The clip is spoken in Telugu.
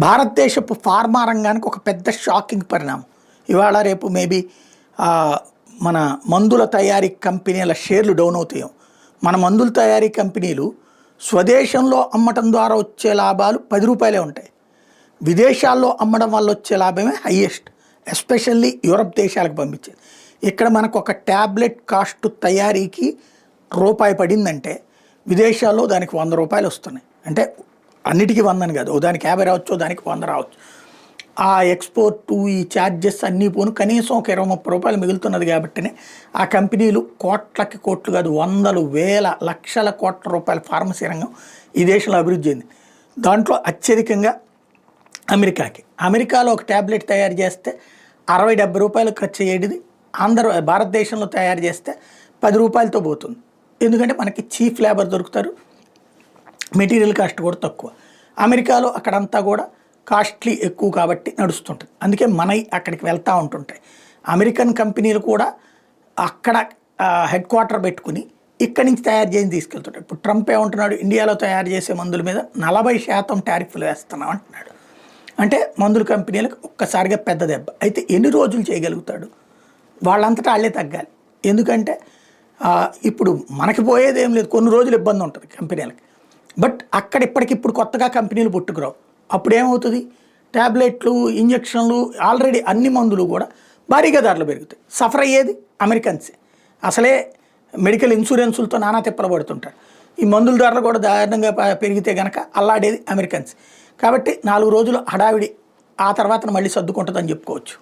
భారతదేశపు ఫార్మా రంగానికి ఒక పెద్ద షాకింగ్ పరిణామం. ఇవాళ రేపు మేబీ మన మందుల తయారీ కంపెనీల షేర్లు డౌన్ అవుతాయి. మన మందుల తయారీ కంపెనీలు స్వదేశంలో అమ్మటం ద్వారా వచ్చే లాభాలు ₹10 ఉంటాయి. విదేశాల్లో అమ్మడం వల్ల వచ్చే లాభమే హయ్యెస్ట్, ఎస్పెషల్లీ యూరప్ దేశాలకు పంపించేది. ఇక్కడ మనకు ఒక ట్యాబ్లెట్ కాస్ట్ తయారీకి రూపాయి పడిందంటే విదేశాల్లో దానికి ₹100 వస్తున్నాయి. అంటే అన్నిటికీ 100 కాదు, దానికి 50 రావచ్చు, దానికి 100 రావచ్చు. ఆ ఎక్స్పోర్టు ఈ ఛార్జెస్ అన్నీ పోను కనీసం ఒక ₹20-30 మిగులుతున్నది. కాబట్టినే ఆ కంపెనీలు కోట్లకి కోట్లు కాదు, వందలు వేల లక్షల కోట్ల రూపాయల ఫార్మసీ రంగం ఈ దేశంలో అభివృద్ధి చెందింది. దాంట్లో అత్యధికంగా అమెరికాలో ఒక ట్యాబ్లెట్ తయారు చేస్తే ₹60-70 ఖర్చు అయ్యేది భారతదేశంలో తయారు చేస్తే ₹10తో పోతుంది. ఎందుకంటే మనకి చీప్ లేబర్ దొరుకుతారు, మెటీరియల్ కాస్ట్ కూడా తక్కువ. అమెరికాలో అక్కడంతా కూడా కాస్ట్లీ ఎక్కువ కాబట్టి నడుస్తుంటుంది. అందుకే మనవి అక్కడికి వెళ్తూ ఉంటుంటాయి. అమెరికన్ కంపెనీలు కూడా అక్కడ హెడ్ క్వార్టర్ పెట్టుకుని ఇక్కడి నుంచి తయారు చేసి తీసుకెళ్తుంటాయి. ఇప్పుడు ట్రంప్ ఏమంటున్నాడు, ఇండియాలో తయారు చేసే మందుల మీద 40% టారిఫ్లు వేస్తున్నాం అంటున్నాడు. అంటే మందుల కంపెనీలకు ఒక్కసారిగా పెద్ద దెబ్బ. అయితే ఎన్ని రోజులు చేయగలుగుతాడు? వాళ్ళంతటా వాళ్ళే తగ్గాలి. ఎందుకంటే ఇప్పుడు మనకి పోయేది ఏం లేదు, కొన్ని రోజులు ఇబ్బంది ఉంటుంది కంపెనీలకి. బట్ అక్కడ ఇప్పటికిప్పుడు కొత్తగా కంపెనీలు పుట్టుకురావు. అప్పుడు ఏమవుతుంది, ట్యాబ్లెట్లు, ఇంజక్షన్లు, ఆల్రెడీ అన్ని మందులు కూడా భారీగా ధరలు పెరుగుతాయి. సఫర్ అయ్యేది అమెరికన్సే. అసలే మెడికల్ ఇన్సూరెన్సులతో నానా తిప్పలు పడుతుంటారు. ఈ మందుల ధరలు కూడా దారుణంగా పెరిగితే కనుక అల్లాడేది అమెరికన్స్. కాబట్టి 4 రోజులు హడావిడి, ఆ తర్వాత మళ్ళీ సర్దుకుంటుందని చెప్పుకోవచ్చు.